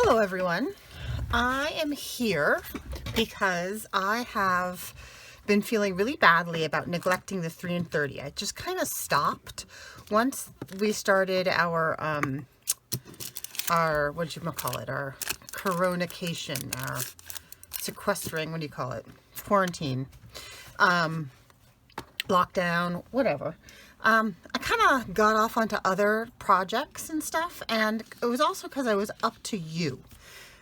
Hello everyone. I am here because I have been feeling really badly about neglecting the 3 and 30. I just kind of stopped once we started our what do you call it? Our coronation, our sequestering, what do you call it? Quarantine, lockdown, whatever. I kind of got off onto other projects and stuff, and it was also because I was up to you,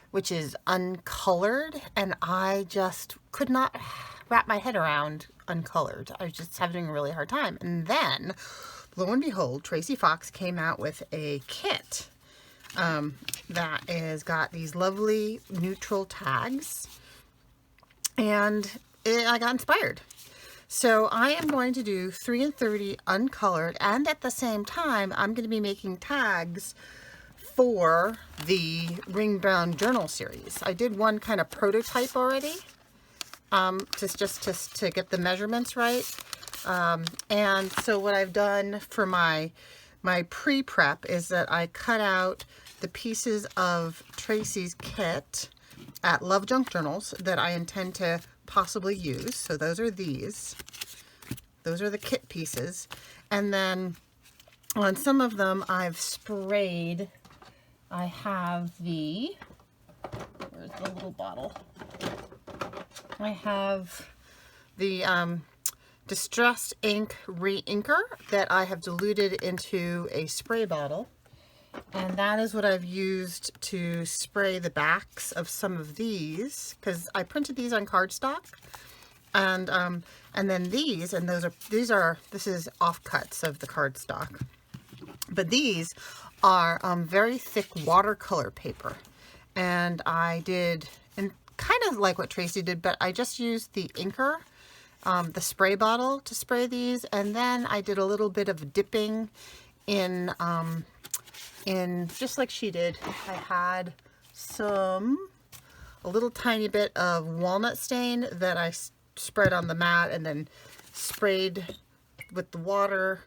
which is uncolored, and I just could not wrap my head around uncolored. I was just having a really hard time. And then, lo and behold, Tracy Fox came out with a kit that is got these lovely neutral tags, and I got inspired. So I am going to do 3 and 30 uncolored, and at the same time I'm going to be making tags for the ring bound journal series. I did one kind of prototype already, just to get the measurements right. And so what I've done for my pre-prep is that I cut out the pieces of Tracy's kit at Love Junk Journals that I intend to possibly use. So those are these. Those are the kit pieces. And then on some of them I've sprayed. I have the, where's the little bottle? I have the Distressed Ink Re-Inker that I have diluted into a spray bottle. And that is what I've used to spray the backs of some of these, because I printed these on cardstock, and then these, and this is offcuts of the cardstock, but these are very thick watercolor paper, and I did, and kind of like what Tracy did, but I just used the inker, the spray bottle to spray these, and then I did a little bit of dipping in just like she did. I had a little tiny bit of walnut stain that I spread on the mat and then sprayed with the water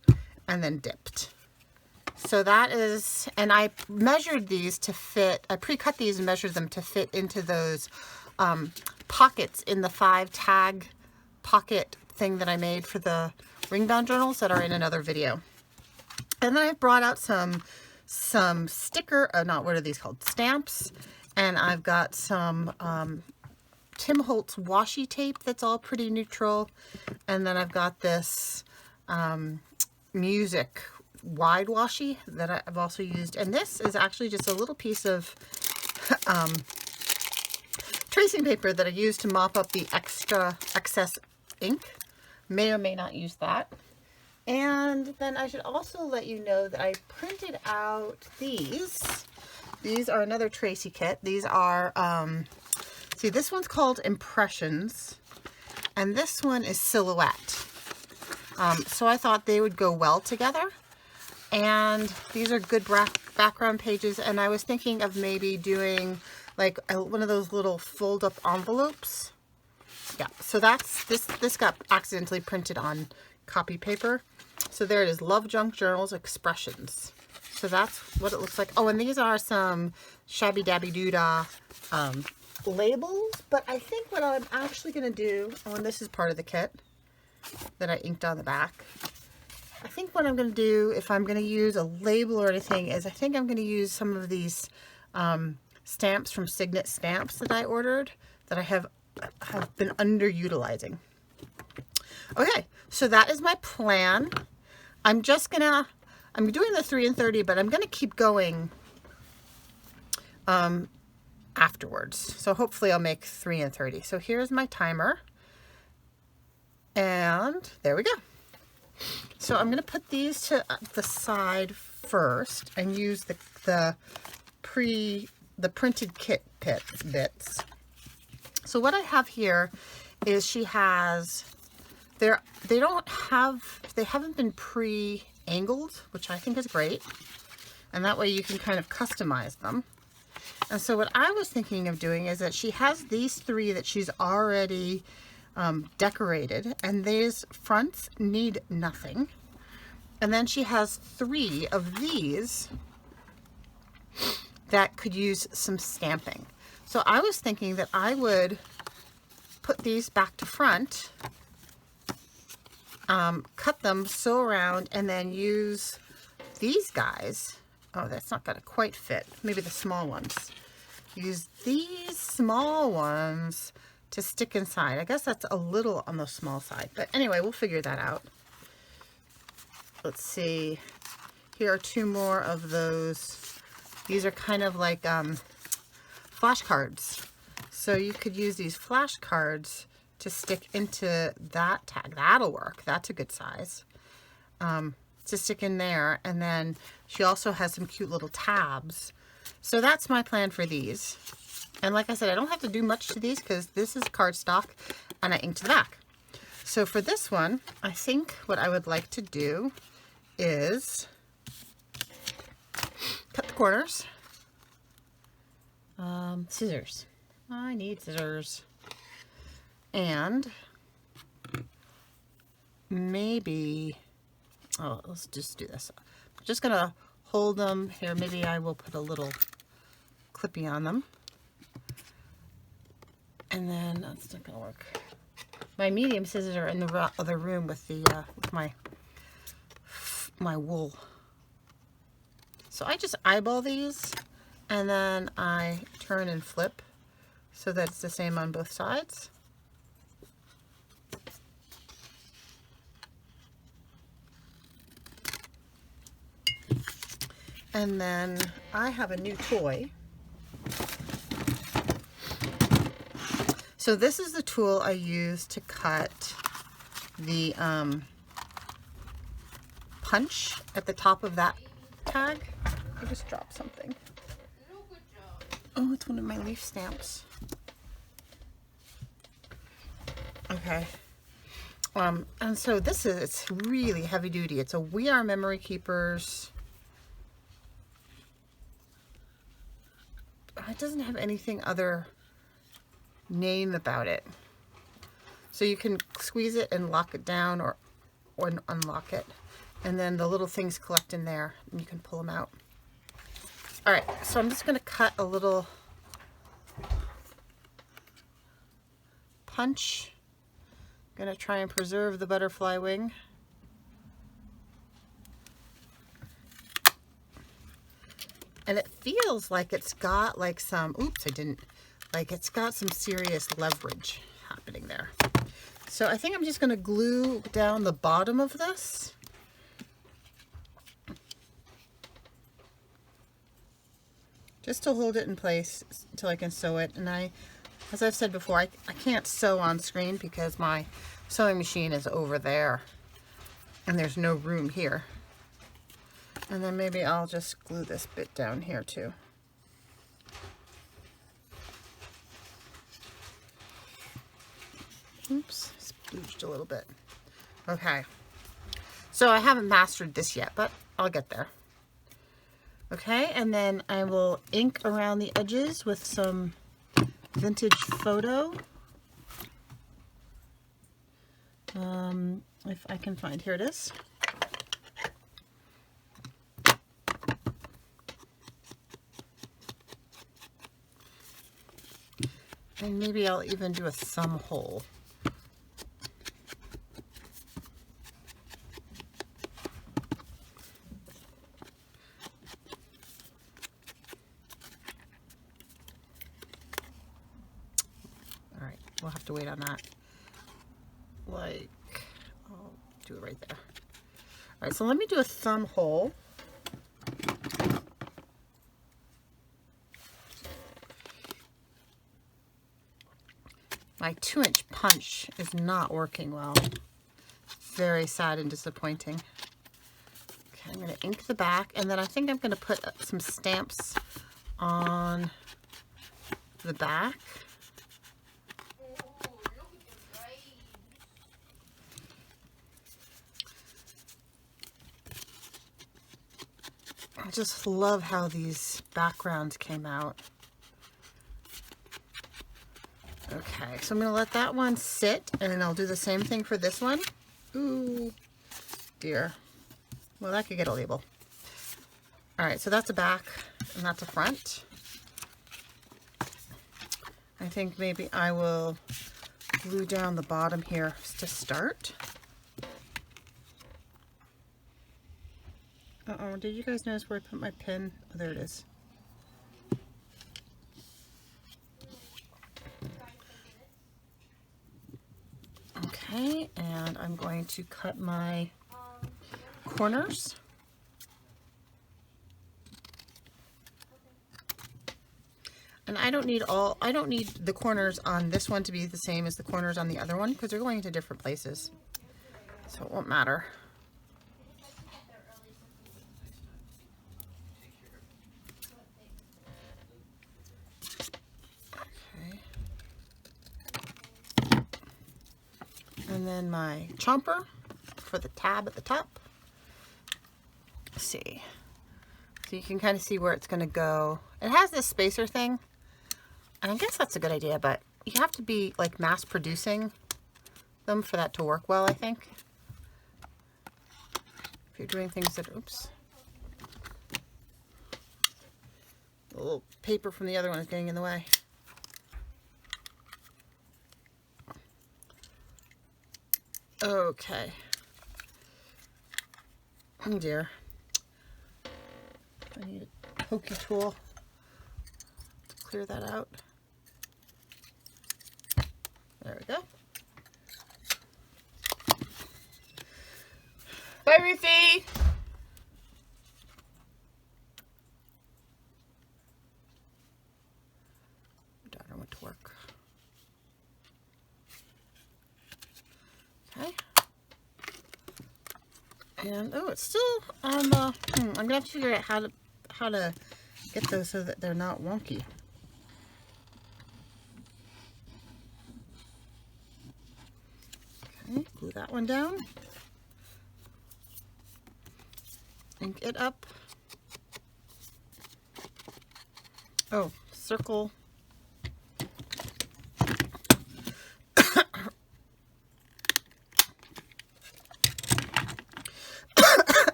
and then dipped. So that is, and I measured these to fit, I pre-cut these and measured them to fit into those pockets in the 5 tag pocket thing that I made for the ring bound journals that are in another video. And then I brought out some sticker, not what are these called? Stamps. And I've got some Tim Holtz washi tape that's all pretty neutral. And then I've got this music wide washi that I've also used. And this is actually just a little piece of tracing paper that I used to mop up the excess ink. May or may not use that. And then I should also let you know that I printed out these. These are another Tracy kit. These are, see, this one's called Impressions, and this one is Silhouette. So I thought they would go well together. And these are good background pages, and I was thinking of maybe doing like one of those little fold-up envelopes. Yeah, so that's, this got accidentally printed on copy paper. So there it is, Love Junk Journals Expressions. So that's what it looks like. Oh, and these are some shabby dabby doodah labels. But I think what I'm actually going to do, oh, and this is part of the kit that I inked on the back. I think what I'm going to do, if I'm going to use a label or anything, is I think I'm going to use some of these stamps from Signet Stamps that I ordered that I have been underutilizing. Okay, so that is my plan. I'm doing the 3 and 30, but I'm going to keep going afterwards. So hopefully I'll make 3 and 30. So here's my timer. And there we go. So I'm going to put these to the side first and use the printed kit bits. So what I have here is she has, they haven't been pre-angled, which I think is great. And that way you can kind of customize them. And so what I was thinking of doing is that she has these 3 that she's already decorated, and these fronts need nothing. And then she has 3 of these that could use some stamping. So I was thinking that I would put these back to front, cut them, sew around, and then use these guys. Oh, that's not gonna quite fit. Maybe the small ones. Use these small ones to stick inside. I guess that's a little on the small side, but anyway, we'll figure that out. Let's see. Here are two more of those. These are kind of like flashcards. So you could use these flashcards to stick into that tag. That'll work. That's a good size. To stick in there. And then she also has some cute little tabs. So that's my plan for these. And like I said, I don't have to do much to these because this is cardstock and I inked the back. So for this one, I think what I would like to do is cut the corners. Scissors. I need scissors. And maybe, oh, let's just do this. I'm just going to hold them here. Maybe I will put a little clippy on them. And then that's not going to work. My medium scissors are in the other room with the with my wool. So I just eyeball these and then I turn and flip so that it's the same on both sides. And then I have a new toy. So this is the tool I use to cut the punch at the top of that tag. I just dropped something. Oh, it's one of my leaf stamps. Okay. And so this is, it's really heavy duty. It's a We Are Memory Keepers. It doesn't have anything other name about it. So you can squeeze it and lock it down or unlock it. And then the little things collect in there and you can pull them out. All right, so I'm just going to cut a little punch. I'm going to try and preserve the butterfly wing. And it feels like it's got like some, oops, I didn't, like it's got some serious leverage happening there. So I think I'm just going to glue down the bottom of this. Just to hold it in place until I can sew it. And as I've said before, I can't sew on screen because my sewing machine is over there and there's no room here. And then maybe I'll just glue this bit down here too. Oops, splooged a little bit. Okay, so I haven't mastered this yet, but I'll get there. Okay, and then I will ink around the edges with some vintage photo. If I can find, here it is. And maybe I'll even do a thumb hole. All right, we'll have to wait on that. Like, I'll do it right there. All right, so let me do a thumb hole. My 2-inch punch is not working well. Very sad and disappointing. Okay, I'm going to ink the back, and then I think I'm going to put some stamps on the back. I just love how these backgrounds came out. Okay, so I'm going to let that one sit, and then I'll do the same thing for this one. Ooh, dear. Well, that could get a label. All right, so that's a back and that's a front. I think maybe I will glue down the bottom here to start. Uh-oh, did you guys notice where I put my pin? Oh, there it is. Okay, and I'm going to cut my corners. And I don't need the corners on this one to be the same as the corners on the other one because they're going to different places. So it won't matter. Okay. And then my chomper for the tab at the top. Let's see. So you can kind of see where it's going to go. It has this spacer thing. And I guess that's a good idea, but you have to be like mass producing them for that to work well, I think. If you're doing things that, oops. The little paper from the other one is getting in the way. Okay. Oh dear. I need a pokey tool to clear that out. There we go. Bye, Ruthie! Daughter went to work. Okay. And, oh, it's still on the, I'm going to have to figure out how to get those so that they're not wonky. Okay, glue that one down. Ink it up. Oh, circle.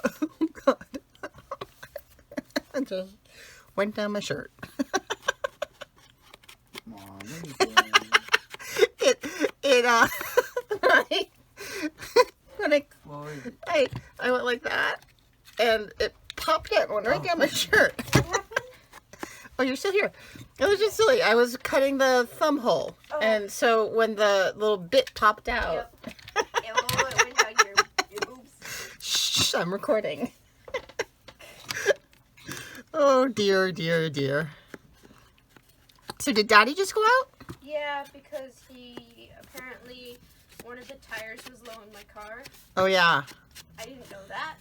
Oh God. I just went down my shirt. Mom, what are you doing? when I went like that, and it popped out and went right down my shirt. Oh, you're still here. It was just silly. I was cutting the thumb hole, and so when the little bit popped out. Yep. It went down your boobs. Shh, I'm recording. Oh dear, dear, dear. So did Daddy just go out? Yeah, because he apparently one of the tires was low in my car. Oh yeah. I didn't know that.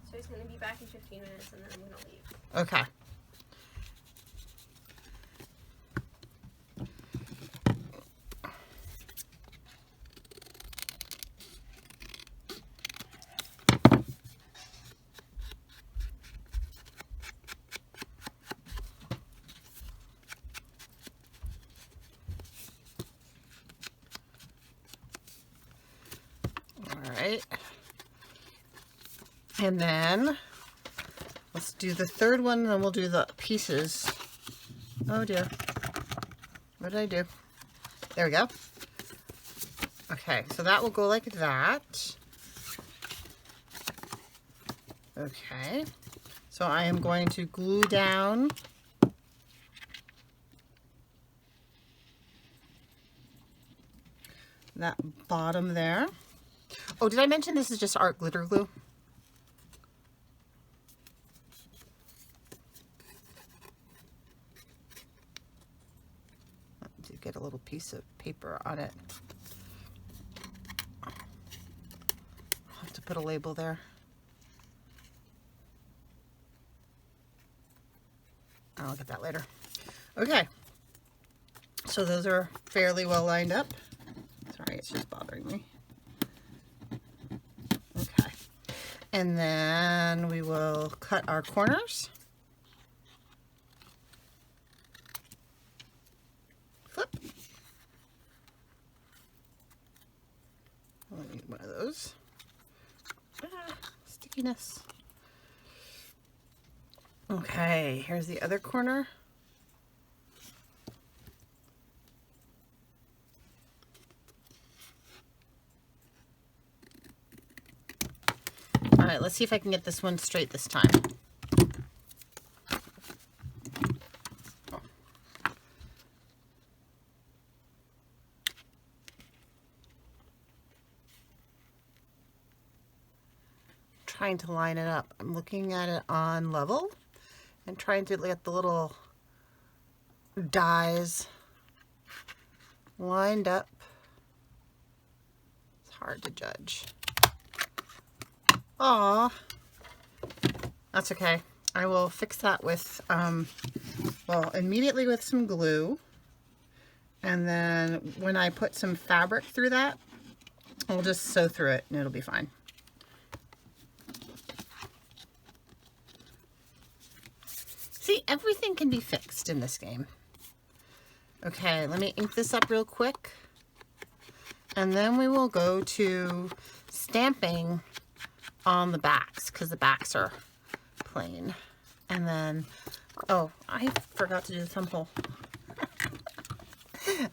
So he's going to be back in 15 minutes and then I'm going to leave. Okay. Alright. And then let's do the third one and then we'll do the pieces. Oh dear. What did I do? There we go. Okay, so that will go like that. Okay. So I am going to glue down that bottom there. Oh, did I mention this is just art glitter glue? To get a little piece of paper on it. I'll have to put a label there. I'll look at that later. Okay. So those are fairly well lined up. Sorry, it's just bothering me. Okay. And then we will cut our corners. Flip. I need one of those. stickiness. Okay, here's the other corner. All right, let's see if I can get this one straight this time. Trying to line it up. I'm looking at it on level and trying to get the little dies lined up. It's hard to judge. Aw, that's okay. I will fix that with, well, immediately with some glue. And then when I put some fabric through that, I'll just sew through it and it'll be fine. See, everything can be fixed in this game. Okay, let me ink this up real quick. And then we will go to stamping on the backs, because the backs are plain. And then, oh, I forgot to do the thumb hole.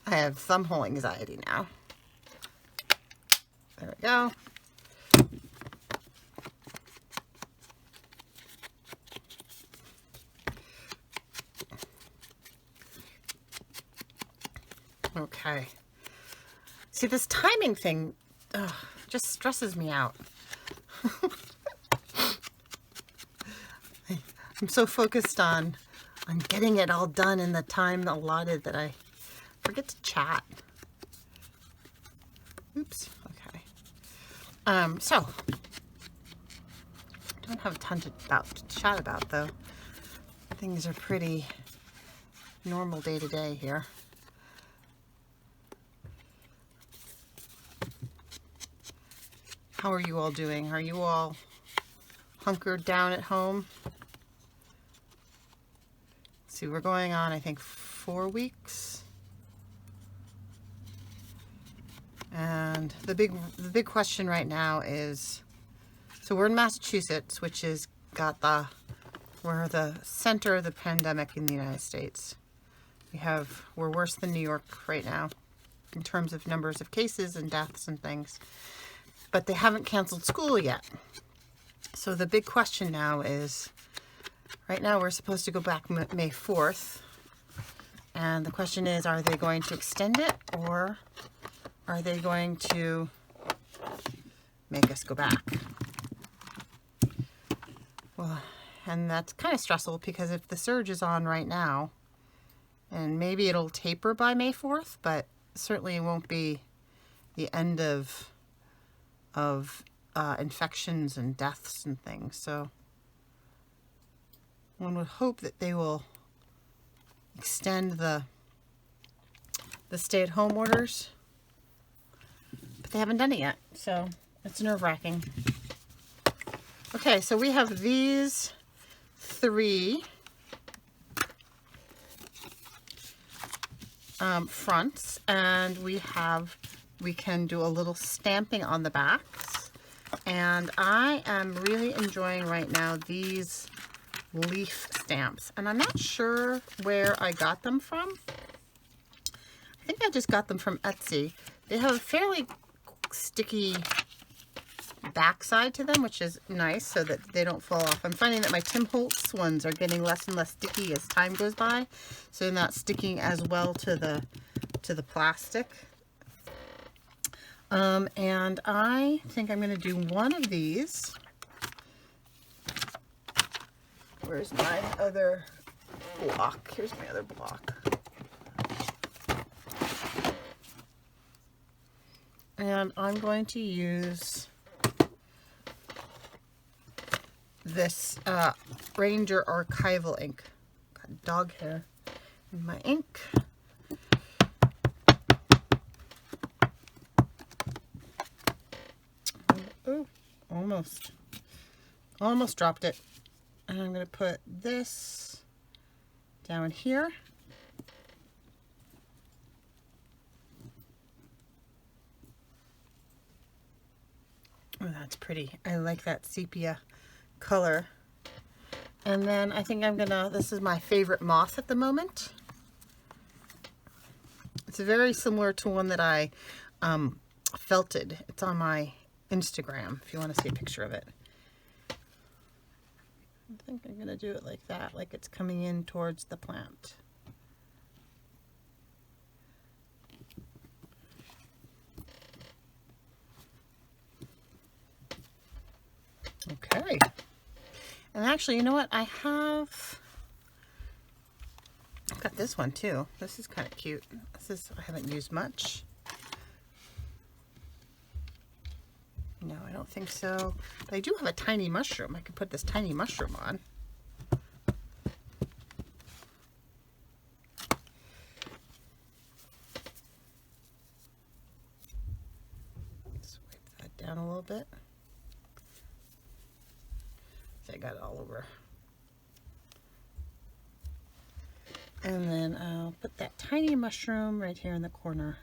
I have thumb hole anxiety now. There we go. Okay. See, this timing thing just stresses me out. I'm so focused on getting it all done in the time allotted that I forget to chat. Oops. Okay. So I don't have a ton to chat about though. Things are pretty normal day to day here. How are you all doing? Are you all hunkered down at home? Let's see, we're going on, I think, 4 weeks. And the big question right now is, so we're in Massachusetts, which is we're the center of the pandemic in the United States. We're worse than New York right now in terms of numbers of cases and deaths and things. But they haven't canceled school yet. So the big question now is, right now we're supposed to go back May 4th. And the question is, are they going to extend it or are they going to make us go back? Well, and that's kind of stressful because if the surge is on right now, and maybe it'll taper by May 4th, but certainly it won't be the end of infections and deaths and things. So one would hope that they will extend the stay-at-home orders, but they haven't done it yet, so it's nerve-wracking. Okay, so we have these 3 fronts, and we can do a little stamping on the backs. And I am really enjoying right now these leaf stamps. And I'm not sure where I got them from. I think I just got them from Etsy. They have a fairly sticky backside to them, which is nice so that they don't fall off. I'm finding that my Tim Holtz ones are getting less and less sticky as time goes by. So they're not sticking as well to the plastic. And I think I'm going to do one of these. Where's my other block? Here's my other block. And I'm going to use this Ranger Archival ink. Got dog hair in my ink. Oh, almost dropped it. And I'm going to put this down here. Oh, that's pretty. I like that sepia color. And then I think I'm gonna, this is my favorite moth at the moment. It's very similar to one that I felted. It's on my Instagram if you want to see a picture of it. I think I'm gonna do it like that, like it's coming in towards the plant. Okay. And actually, you know what? I've got this one too. This is kind of cute. I haven't used much. No, I don't think so. But I do have a tiny mushroom. I could put this tiny mushroom on. Let's wipe that down a little bit. I got it all over. And then I'll put that tiny mushroom right here in the corner.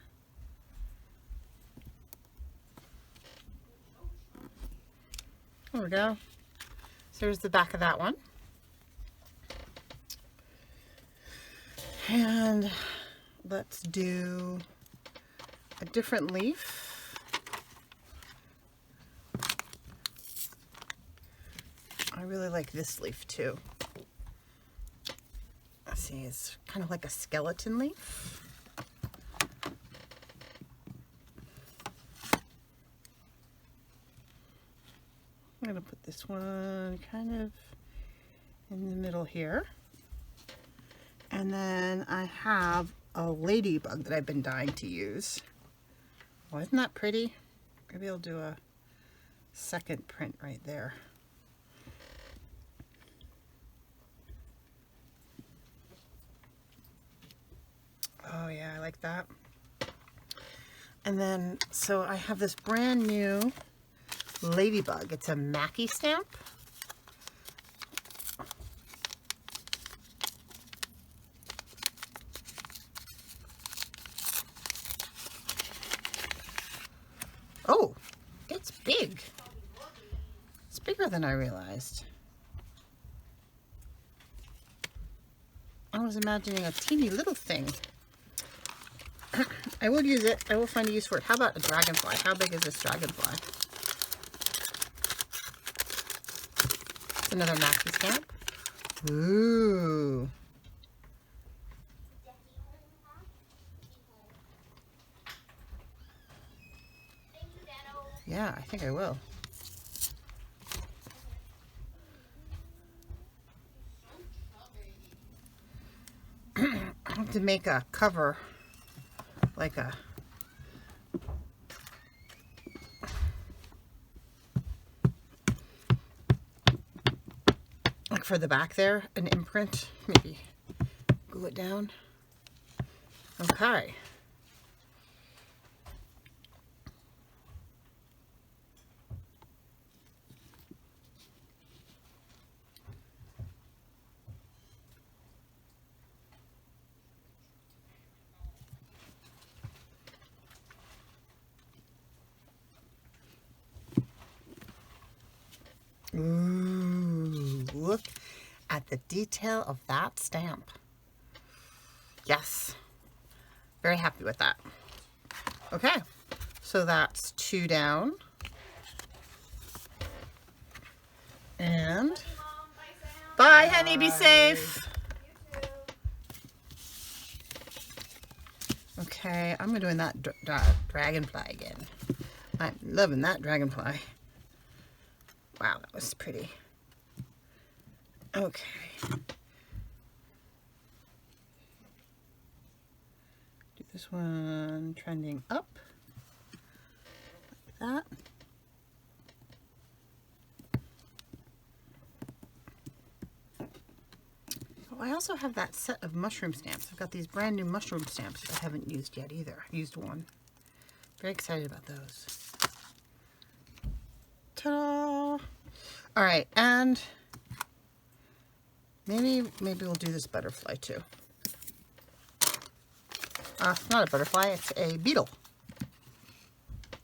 There we go. So here's the back of that one. And let's do a different leaf. I really like this leaf too. Let's see, it's kind of like a skeleton leaf. I'm going to put this one kind of in the middle here. And then I have a ladybug that I've been dying to use. Well, isn't that pretty? Maybe I'll do a second print right there. Oh yeah, I like that. And then, so I have this brand new ladybug. It's a Mackie stamp. Oh, it's big. It's bigger than I realized. I was imagining a teeny little thing. I will use it. I will find a use for it. How about a dragonfly? How big is this dragonfly? It's another Mackie stamp. Ooh. Yeah, I think I will. I have to make a cover, like for the back there, an imprint, maybe glue it down. Okay. Ooh, look at the detail of that stamp. Yes, very happy with that. Okay, so that's 2 down. And bye, honey, be safe. Okay, I'm doing that dragonfly again. I'm loving that dragonfly. Wow, that was pretty. Okay. Do this one trending up. Like that. Oh, I also have that set of mushroom stamps. I've got these brand new mushroom stamps that I haven't used yet either. I used one. Very excited about those. Ta-da! All right, and maybe we'll do this butterfly too. Not a butterfly, it's a beetle.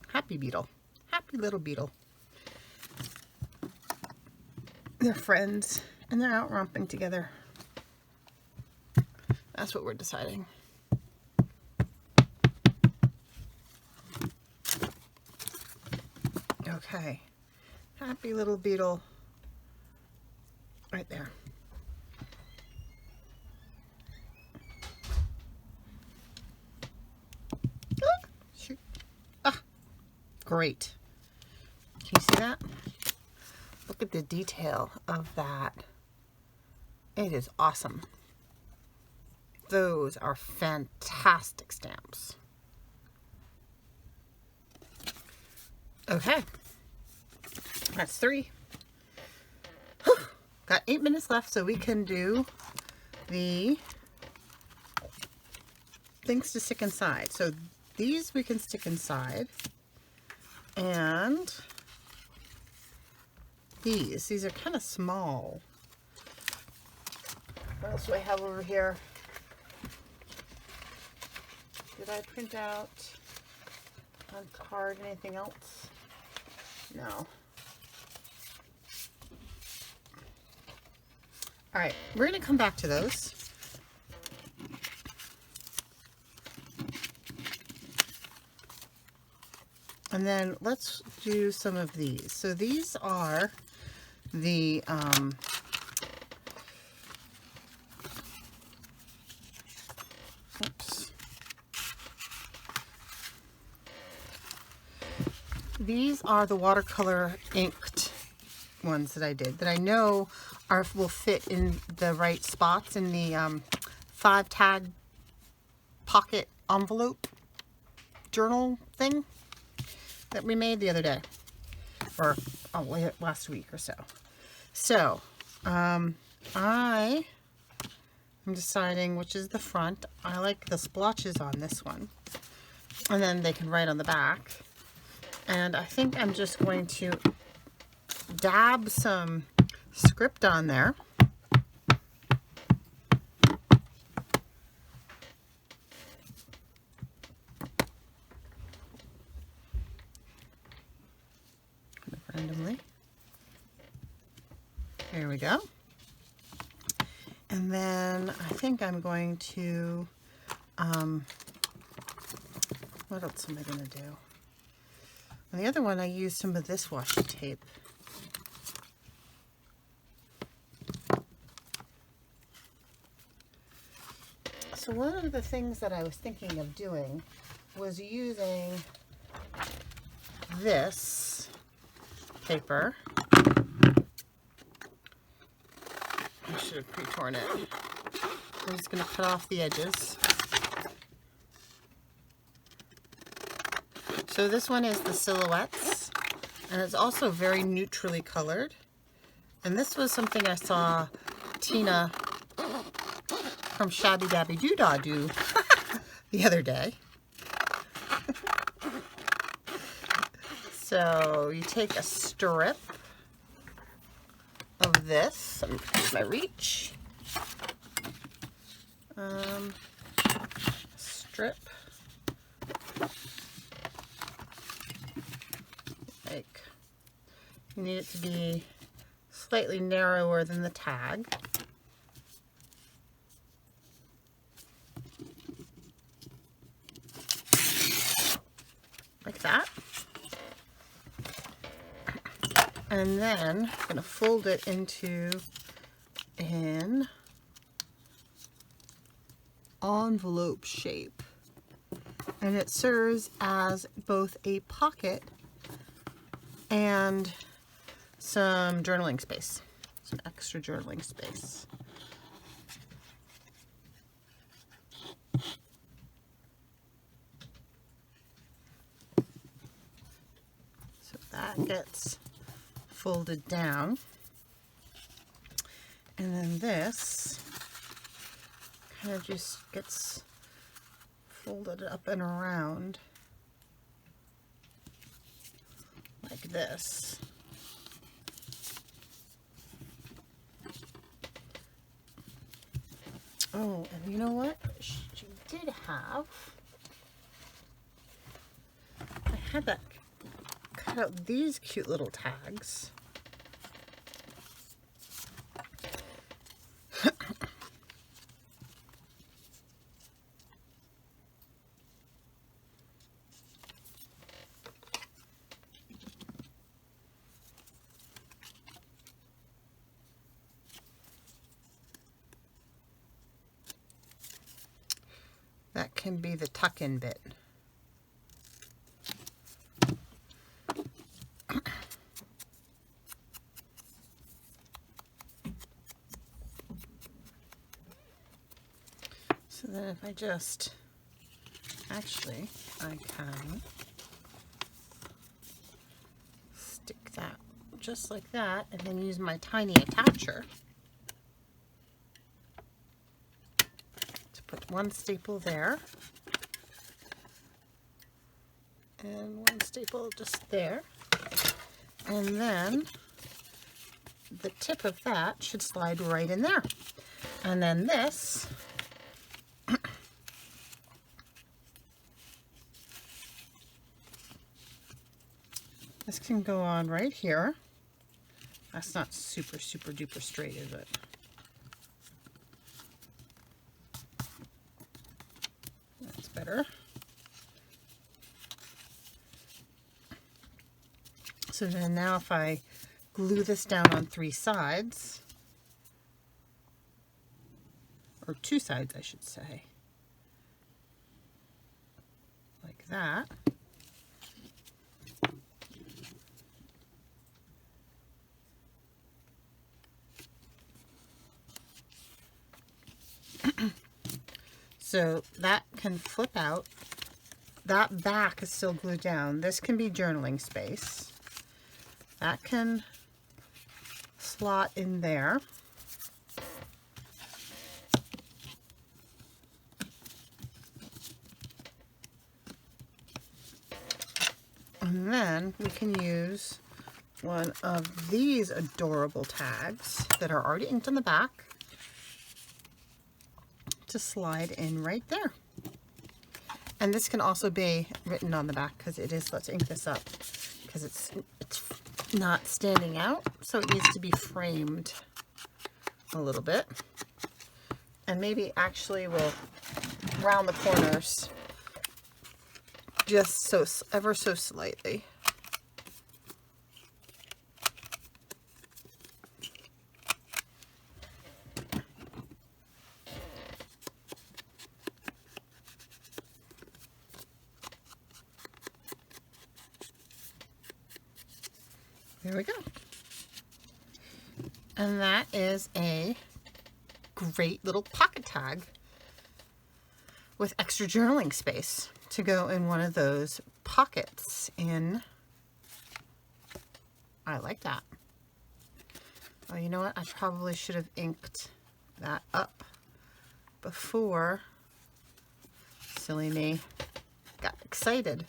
Happy beetle. Happy little beetle. They're friends and they're out romping together. That's what we're deciding. Okay. Happy little beetle. Right there. Ah, shoot. Ah, great. Can you see that? Look at the detail of that. It is awesome. Those are fantastic stamps. Okay. That's 3. Whew. Got 8 minutes left, so we can do the things to stick inside. So these we can stick inside. And these are kind of small. What else do I have over here? Did I print out on card anything else? No. All right, we're going to come back to those. And then let's do some of these. So these are the oops. These are the watercolor inked ones that I did that I know will fit in the right spots in the 5 tag pocket envelope journal thing that we made the other day, or last week or so. So I am deciding which is the front. I like the splotches on this one, and then they can write on the back. And I think I'm just going to dab some script on there. Randomly. There we go. And then I think I'm going to, what else am I going to do? On the other one, I used some of this washi tape. So one of the things that I was thinking of doing was using this paper. I should have pre-torn it. I'm just going to cut off the edges. So this one is the silhouettes, and it's also very neutrally colored. And this was something I saw Tina from Shabby Dabby Doodah do the other day. So you take a strip of this. I'm going to use my reach. Strip. Like, you need it to be slightly narrower than the tag. Like that. And then I'm going to fold it into an envelope shape. And it serves as both a pocket and some journaling space, some extra journaling space. So that gets folded down. And then this kind of just gets folded up and around like this. Oh, and you know what? She did have, I had that cut out these cute little tags. can be the tuck-in bit. So then if I just, actually, I can stick that just like that and then use my tiny attacher to put one staple there and one staple just there. And then the tip of that should slide right in there. And then this this can go on right here. That's not super duper straight, is it? That's better. So then now if I glue this down on 3 sides, or 2 sides I should say, like that. So that can flip out. That back is still glued down. This can be journaling space. That can slot in there. And then we can use one of these adorable tags that are already inked on the back to slide in right there. And this can also be written on the back because it is, let's ink this up, because it's not standing out, so it needs to be framed a little bit. And maybe actually we'll round the corners just so ever so slightly. There we go. And that is a great little pocket tag with extra journaling space to go in one of those pockets in. I like that. Oh, you know what? I probably should have inked that up before, silly me, got excited.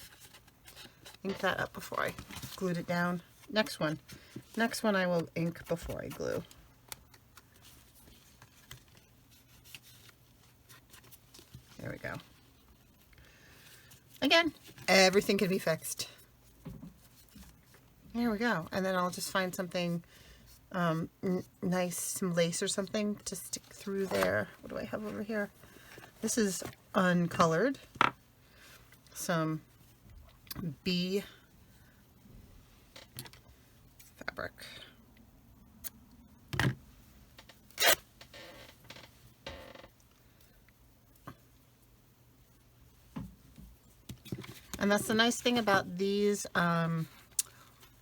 Ink that up before I glued it down. Next one I will ink before I glue. There we go. Again, everything can be fixed. There we go. And then I'll just find something nice, some lace or something to stick through there. What do I have over here? This is uncolored. Some bee fabric. And that's the nice thing about these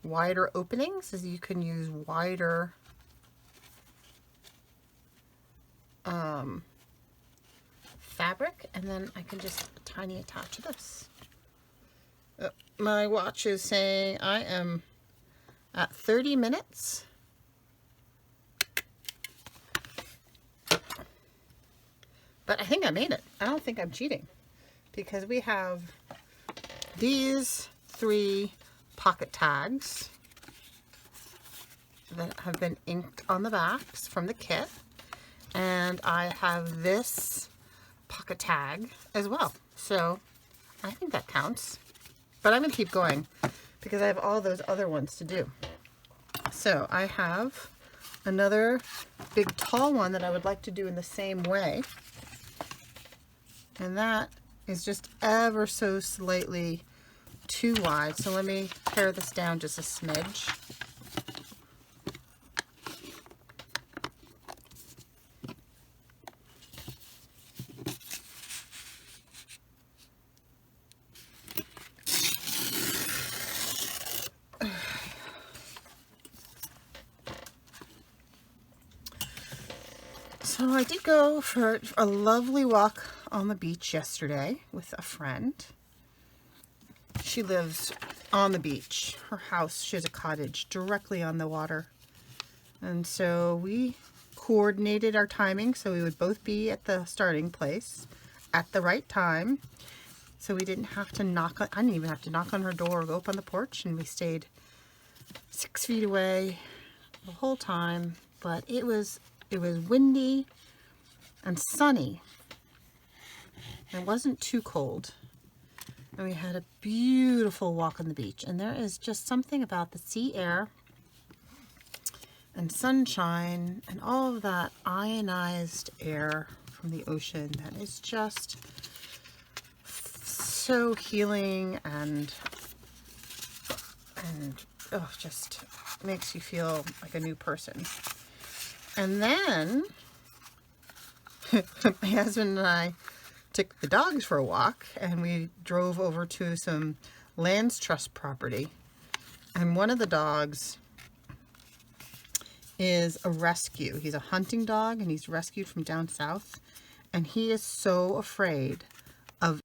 wider openings, is you can use wider fabric, and then I can just tiny attach this. My watch is saying I am at 30 minutes. But I think I made it. I don't think I'm cheating, because we have these 3 pocket tags that have been inked on the backs from the kit, and I have this pocket tag as well. So I think that counts. But I'm going to keep going because I have all those other ones to do. So I have another big tall one that I would like to do in the same way. And that is just ever so slightly too wide. So let me pare this down just a smidge. So I did go for a lovely walk on the beach yesterday with a friend. She lives on the beach. Her house, she has a cottage directly on the water. And so we coordinated our timing so we would both be at the starting place at the right time. So we didn't have to knock on, I didn't even have to knock on her door or go up on the porch, and we stayed 6 feet away the whole time. But it was windy and sunny. It wasn't too cold. And we had a beautiful walk on the beach. And there is just something about the sea air and sunshine and all of that ionized air from the ocean that is just so healing and oh, just makes you feel like a new person. And then my husband and I took the dogs for a walk, and we drove over to some lands trust property. And one of the dogs is a rescue. He's a hunting dog, and he's rescued from down south. And he is so afraid of...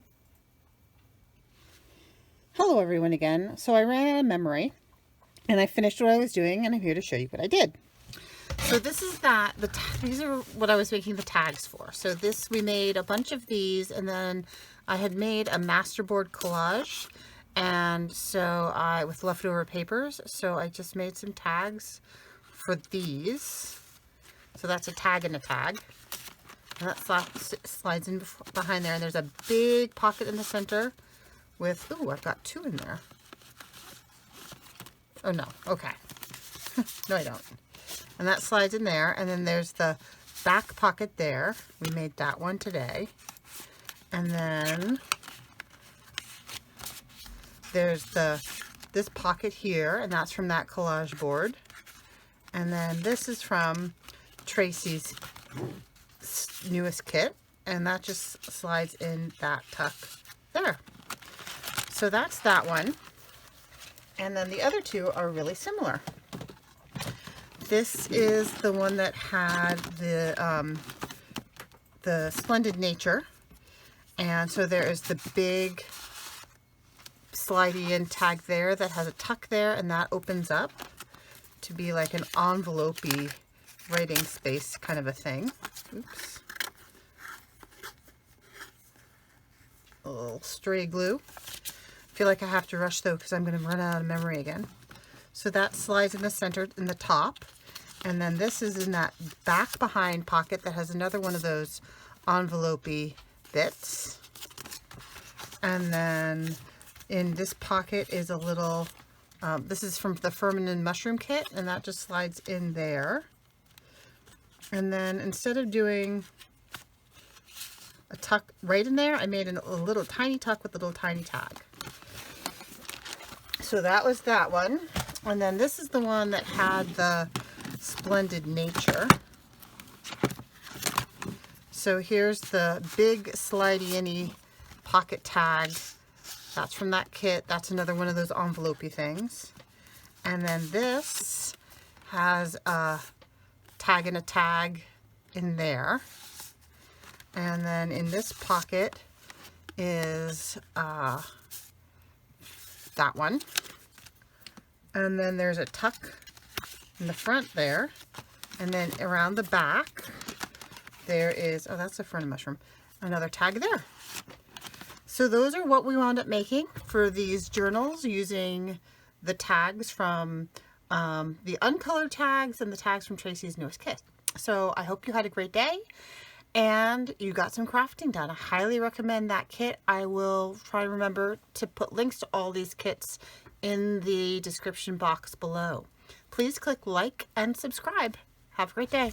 Hello everyone again. So I ran out of memory, and I finished what I was doing, and I'm here to show you what I did. So this is that, these are what I was making the tags for. So this, we made a bunch of these, and then I had made a masterboard collage, and so with leftover papers, so I just made some tags for these. So that's a tag and a tag. And that slides in behind there, and there's a big pocket in the center with, ooh, I've got 2 in there. Oh no, okay. No, I don't. And that slides in there, and then there's the back pocket there. We made that one today. And then there's this pocket here, and that's from that collage board. And then this is from Tracy's newest kit, and that just slides in that tuck there. So that's that one. And then the other 2 are really similar. This is the one that had the Splendid Nature, and so there is the big slidey in tag there that has a tuck there, and that opens up to be like an envelope-y writing space kind of a thing. Oops. A little stray glue. I feel like I have to rush though because I'm going to run out of memory again. So that slides in the center, in the top. And then this is in that back behind pocket that has another one of those envelope-y bits. And then in this pocket is a little, this is from the Fern and mushroom kit, and that just slides in there. And then instead of doing a tuck right in there, I made a little tiny tuck with a little tiny tag. So that was that one. And then this is the one that had the Splendid Nature. So here's the big slidey-in-y pocket tag. That's from that kit. That's another one of those envelope-y things. And then this has a tag and a tag in there. And then in this pocket is that one. And then there's a tuck in the front there. And then around the back, there is, oh, that's a Fern mushroom, another tag there. So those are what we wound up making for these journals using the tags from the uncolored tags and the tags from Tracy's newest kit. So I hope you had a great day and you got some crafting done. I highly recommend that kit. I will try to remember to put links to all these kits in the description box below. Please click like and subscribe. Have a great day.